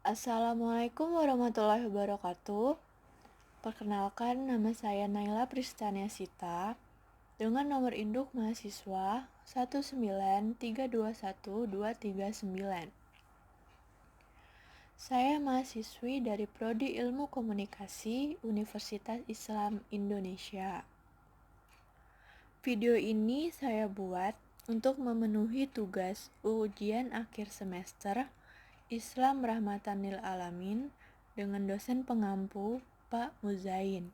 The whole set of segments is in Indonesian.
Assalamualaikum warahmatullahi wabarakatuh. Perkenalkan, nama saya Naila Pristania Sita dengan nomor induk mahasiswa 19321-239. Saya mahasiswi dari Prodi Ilmu Komunikasi Universitas Islam Indonesia. Video ini saya buat untuk memenuhi tugas ujian akhir semester Islam Rahmatan lil Alamin dengan dosen pengampu Pak Muzain.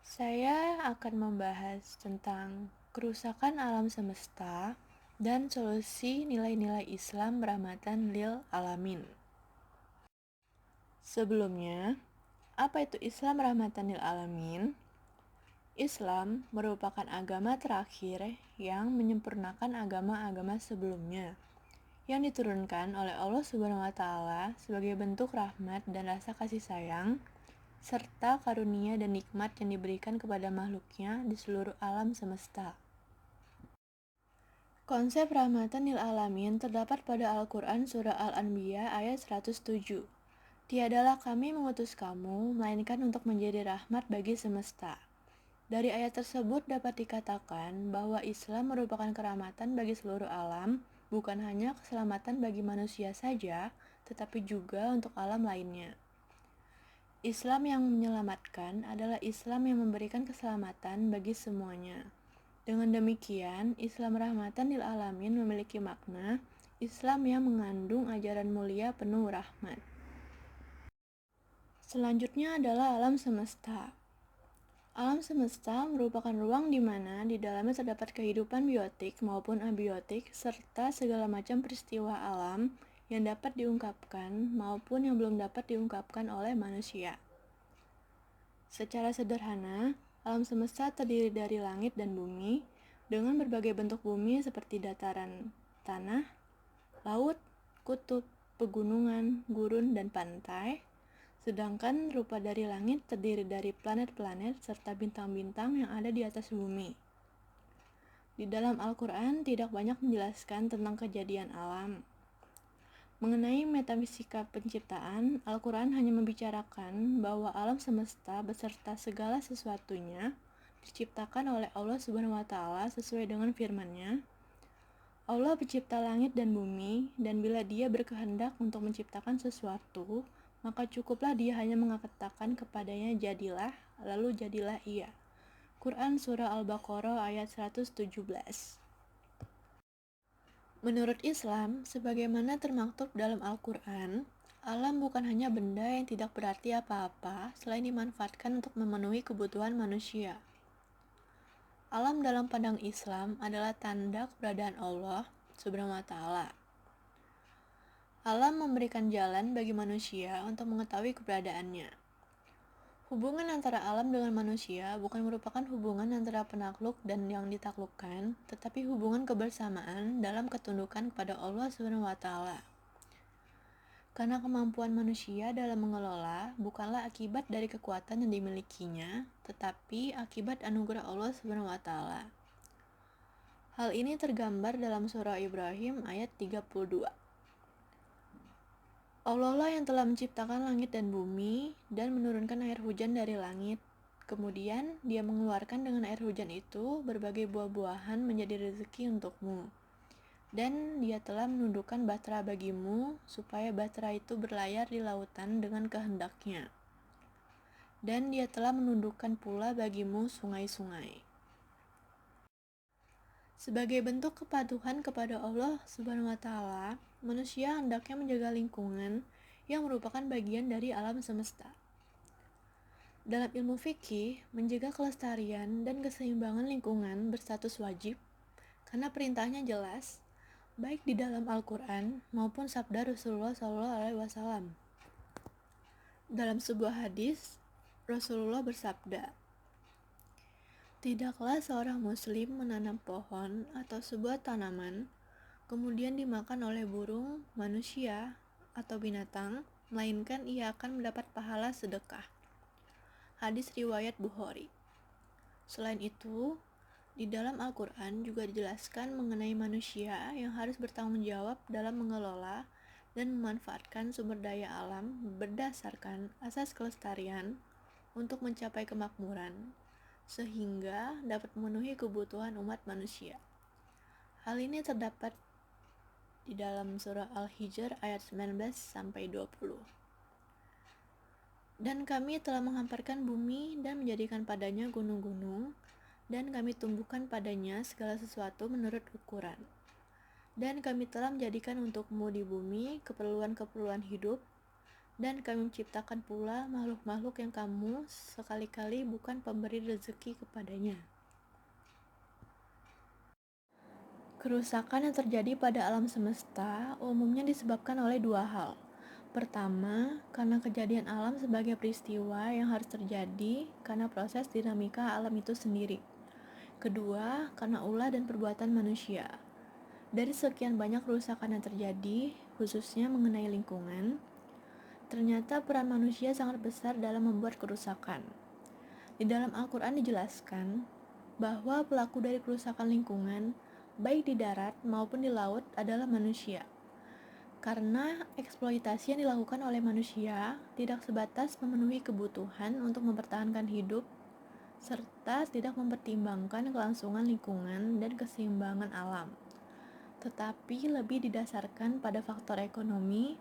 Saya akan membahas tentang kerusakan alam semesta dan solusi nilai-nilai Islam Rahmatan lil Alamin. Sebelumnya, apa itu Islam Rahmatan lil Alamin? Islam merupakan agama terakhir yang menyempurnakan agama-agama sebelumnya, yang diturunkan oleh Allah Subhanahu wa Ta'ala sebagai bentuk rahmat dan rasa kasih sayang, serta karunia dan nikmat yang diberikan kepada makhluknya di seluruh alam semesta. Konsep rahmatan lil alamin terdapat pada Al-Quran Surah Al-Anbiya ayat 107. Tiadalah kami mengutus kamu, melainkan untuk menjadi rahmat bagi semesta. Dari ayat tersebut dapat dikatakan bahwa Islam merupakan kerahmatan bagi seluruh alam, bukan hanya keselamatan bagi manusia saja, tetapi juga untuk alam lainnya. Islam yang menyelamatkan adalah Islam yang memberikan keselamatan bagi semuanya. Dengan demikian, Islam Rahmatan lil Alamin memiliki makna Islam yang mengandung ajaran mulia penuh rahmat. Selanjutnya adalah alam semesta. Alam semesta merupakan ruang di mana di dalamnya terdapat kehidupan biotik maupun abiotik serta segala macam peristiwa alam yang dapat diungkapkan maupun yang belum dapat diungkapkan oleh manusia. Secara sederhana, alam semesta terdiri dari langit dan bumi dengan berbagai bentuk bumi seperti dataran tanah, laut, kutub, pegunungan, gurun, dan pantai. Sedangkan rupa dari langit terdiri dari planet-planet serta bintang-bintang yang ada di atas bumi. Di dalam Al-Quran tidak banyak menjelaskan tentang kejadian alam. Mengenai metafisika penciptaan, Al-Quran hanya membicarakan bahwa alam semesta beserta segala sesuatunya diciptakan oleh Allah Subhanahu wa Ta'ala sesuai dengan firman-Nya. Allah pencipta langit dan bumi, dan bila Dia berkehendak untuk menciptakan sesuatu, maka cukuplah Dia hanya mengatakan kepadanya jadilah, lalu jadilah ia. Quran Surah Al-Baqarah ayat 117. Menurut Islam, sebagaimana termaktub dalam Al-Quran, alam bukan hanya benda yang tidak berarti apa-apa selain dimanfaatkan untuk memenuhi kebutuhan manusia. Alam dalam pandang Islam adalah tanda keberadaan Allah Subhanahu wa Ta'ala. Alam memberikan jalan bagi manusia untuk mengetahui keberadaannya. Hubungan antara alam dengan manusia bukan merupakan hubungan antara penakluk dan yang ditaklukkan, tetapi hubungan kebersamaan dalam ketundukan kepada Allah Subhanahu wa Ta'ala. Karena kemampuan manusia dalam mengelola bukanlah akibat dari kekuatan yang dimilikinya, tetapi akibat anugerah Allah Subhanahu wa Ta'ala. Hal ini tergambar dalam surah Ibrahim ayat 32. Allah lah yang telah menciptakan langit dan bumi dan menurunkan air hujan dari langit. Kemudian Dia mengeluarkan dengan air hujan itu berbagai buah-buahan menjadi rezeki untukmu. Dan Dia telah menundukkan bahtera bagimu supaya bahtera itu berlayar di lautan dengan kehendak-Nya. Dan Dia telah menundukkan pula bagimu sungai-sungai. Sebagai bentuk kepatuhan kepada Allah Subhanahu wa Ta'ala, manusia hendaknya menjaga lingkungan yang merupakan bagian dari alam semesta. Dalam ilmu fikih, menjaga kelestarian dan keseimbangan lingkungan berstatus wajib karena perintahnya jelas, baik di dalam Al-Quran maupun sabda Rasulullah SAW. Dalam sebuah hadis, Rasulullah bersabda, "Tidaklah seorang muslim menanam pohon atau sebuah tanaman, kemudian dimakan oleh burung, manusia, atau binatang, melainkan ia akan mendapat pahala sedekah." Hadis riwayat Bukhari. Selain itu, di dalam Al-Quran juga dijelaskan mengenai manusia yang harus bertanggung jawab dalam mengelola dan memanfaatkan sumber daya alam berdasarkan asas kelestarian untuk mencapai kemakmuran, sehingga dapat memenuhi kebutuhan umat manusia. Hal ini terdapat di dalam surah Al-Hijr ayat 19-20. Dan kami telah menghamparkan bumi dan menjadikan padanya gunung-gunung, dan kami tumbuhkan padanya segala sesuatu menurut ukuran. Dan kami telah menjadikan untukmu di bumi keperluan-keperluan hidup, dan kami menciptakan pula makhluk-makhluk yang kamu sekali-kali bukan pemberi rezeki kepadanya. Kerusakan yang terjadi pada alam semesta umumnya disebabkan oleh dua hal. Pertama, karena kejadian alam sebagai peristiwa yang harus terjadi karena proses dinamika alam itu sendiri. Kedua, karena ulah dan perbuatan manusia. Dari sekian banyak kerusakan yang terjadi, khususnya mengenai lingkungan, ternyata peran manusia sangat besar dalam membuat kerusakan. Di dalam Al-Quran dijelaskan bahwa pelaku dari kerusakan lingkungan, baik di darat maupun di laut, adalah manusia. Karena eksploitasi yang dilakukan oleh manusia tidak sebatas memenuhi kebutuhan untuk mempertahankan hidup, serta tidak mempertimbangkan kelangsungan lingkungan dan keseimbangan alam, tetapi lebih didasarkan pada faktor ekonomi,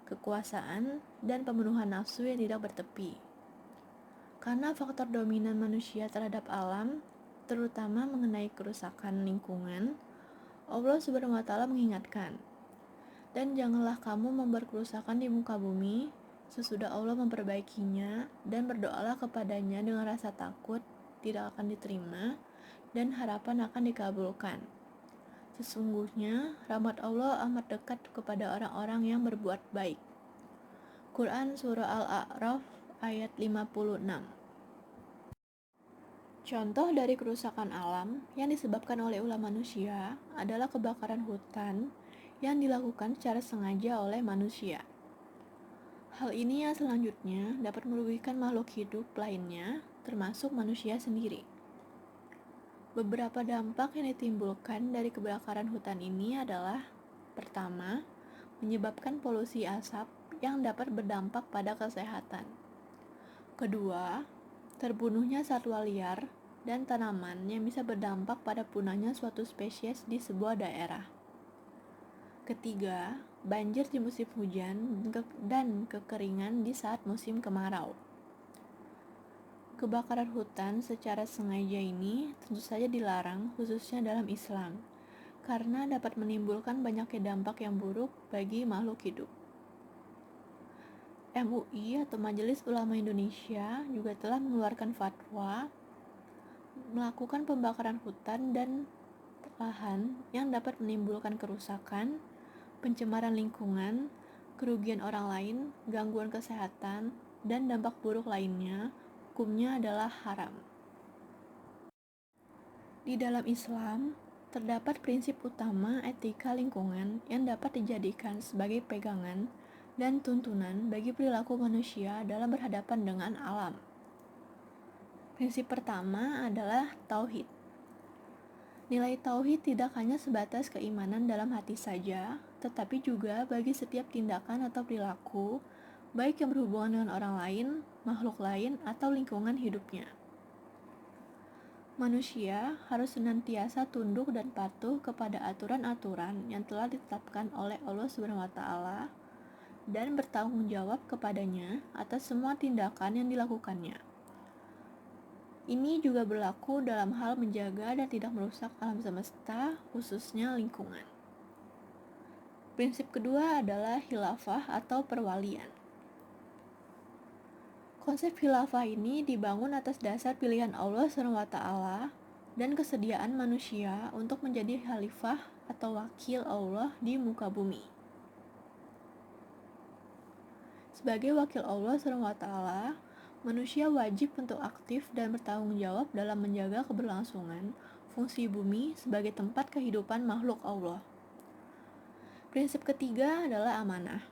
kekuasaan, dan pemenuhan nafsu yang tidak bertepi. Karena faktor dominan manusia terhadap alam, terutama mengenai kerusakan lingkungan, Allah Subhanahu wa Ta'ala mengingatkan, dan janganlah kamu membuat kerusakan di muka bumi sesudah Allah memperbaikinya, dan berdoalah kepadanya dengan rasa takut tidak akan diterima dan harapan akan dikabulkan. Sesungguhnya rahmat Allah amat dekat kepada orang-orang yang berbuat baik. Quran Surah Al-A'raf ayat 56. Contoh dari kerusakan alam yang disebabkan oleh ulah manusia adalah kebakaran hutan yang dilakukan secara sengaja oleh manusia. Hal ini yang selanjutnya dapat merugikan makhluk hidup lainnya, termasuk manusia sendiri. Beberapa dampak yang ditimbulkan dari kebakaran hutan ini adalah: pertama, menyebabkan polusi asap yang dapat berdampak pada kesehatan. Kedua, terbunuhnya satwa liar dan tanaman yang bisa berdampak pada punahnya suatu spesies di sebuah daerah. Ketiga, banjir di musim hujan dan kekeringan di saat musim kemarau. Kebakaran hutan secara sengaja ini tentu saja dilarang, khususnya dalam Islam, karena dapat menimbulkan banyaknya dampak yang buruk bagi makhluk hidup. MUI atau Majelis Ulama Indonesia juga telah mengeluarkan fatwa melakukan pembakaran hutan dan lahan yang dapat menimbulkan kerusakan, pencemaran lingkungan, kerugian orang lain, gangguan kesehatan, dan dampak buruk lainnya, hukumnya adalah haram. Di dalam Islam, terdapat prinsip utama etika lingkungan yang dapat dijadikan sebagai pegangan dan tuntunan bagi perilaku manusia dalam berhadapan dengan alam. Prinsip pertama adalah tauhid. Nilai tauhid tidak hanya sebatas keimanan dalam hati saja, tetapi juga bagi setiap tindakan atau perilaku, baik yang berhubungan dengan orang lain, makhluk lain, atau lingkungan hidupnya. Manusia harus senantiasa tunduk dan patuh kepada aturan-aturan yang telah ditetapkan oleh Allah Subhanahu wa Ta'ala dan bertanggung jawab kepadanya atas semua tindakan yang dilakukannya. Ini juga berlaku dalam hal menjaga dan tidak merusak alam semesta, khususnya lingkungan. Prinsip kedua adalah khilafah atau perwalian. Konsep khilafah ini dibangun atas dasar pilihan Allah SWT dan kesediaan manusia untuk menjadi khalifah atau wakil Allah di muka bumi. Sebagai wakil Allah SWT, manusia wajib untuk aktif dan bertanggung jawab dalam menjaga keberlangsungan fungsi bumi sebagai tempat kehidupan makhluk Allah. Prinsip ketiga adalah amanah.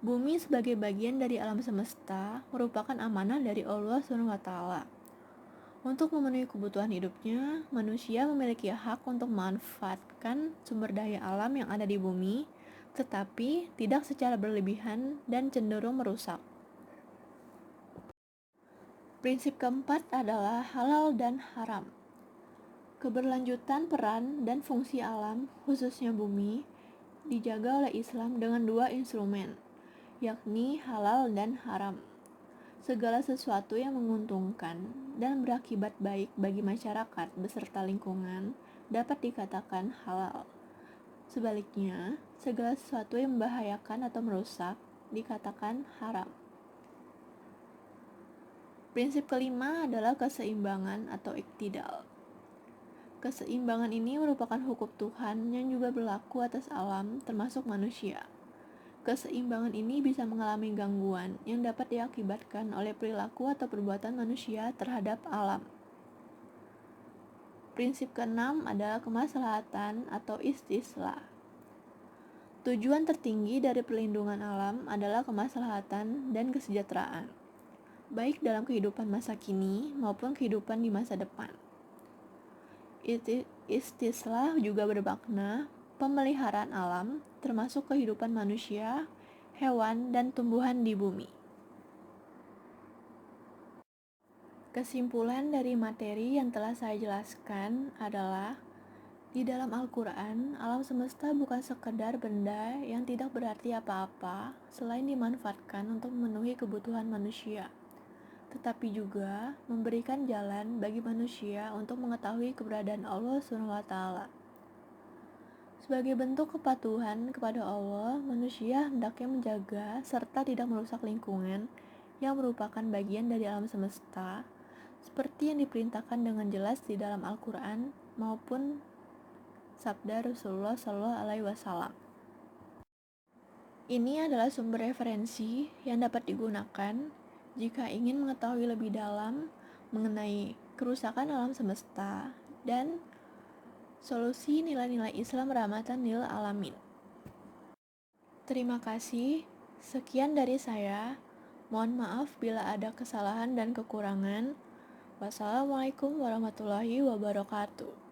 Bumi sebagai bagian dari alam semesta merupakan amanah dari Allah SWT. Untuk memenuhi kebutuhan hidupnya, manusia memiliki hak untuk memanfaatkan sumber daya alam yang ada di bumi, tetapi tidak secara berlebihan dan cenderung merusak. Prinsip keempat adalah halal dan haram. Keberlanjutan peran dan fungsi alam, khususnya bumi, dijaga oleh Islam dengan dua instrumen, yakni halal dan haram. Segala sesuatu yang menguntungkan dan berakibat baik bagi masyarakat beserta lingkungan dapat dikatakan halal. Sebaliknya, segala sesuatu yang membahayakan atau merusak dikatakan haram. Prinsip kelima adalah keseimbangan atau iktidal. Keseimbangan ini merupakan hukum Tuhan yang juga berlaku atas alam, termasuk manusia. Keseimbangan ini bisa mengalami gangguan yang dapat diakibatkan oleh perilaku atau perbuatan manusia terhadap alam. Prinsip keenam adalah kemaslahatan atau istislah. Tujuan tertinggi dari perlindungan alam adalah kemaslahatan dan kesejahteraan, baik dalam kehidupan masa kini maupun kehidupan di masa depan. Istislah juga bermakna pemeliharaan alam, termasuk kehidupan manusia, hewan, dan tumbuhan di bumi. Kesimpulan dari materi yang telah saya jelaskan adalah, di dalam Al-Quran, alam semesta bukan sekedar benda yang tidak berarti apa-apa selain dimanfaatkan untuk memenuhi kebutuhan manusia, tetapi juga memberikan jalan bagi manusia untuk mengetahui keberadaan Allah SWT. Sebagai bentuk kepatuhan kepada Allah, manusia hendaknya menjaga serta tidak merusak lingkungan yang merupakan bagian dari alam semesta, seperti yang diperintahkan dengan jelas di dalam Al-Quran maupun sabda Rasulullah SAW. Ini adalah sumber referensi yang dapat digunakan jika ingin mengetahui lebih dalam mengenai kerusakan alam semesta dan solusi nilai-nilai Islam rahmatan lil alamin. Terima kasih. Sekian dari saya. Mohon maaf bila ada kesalahan dan kekurangan. Wassalamualaikum warahmatullahi wabarakatuh.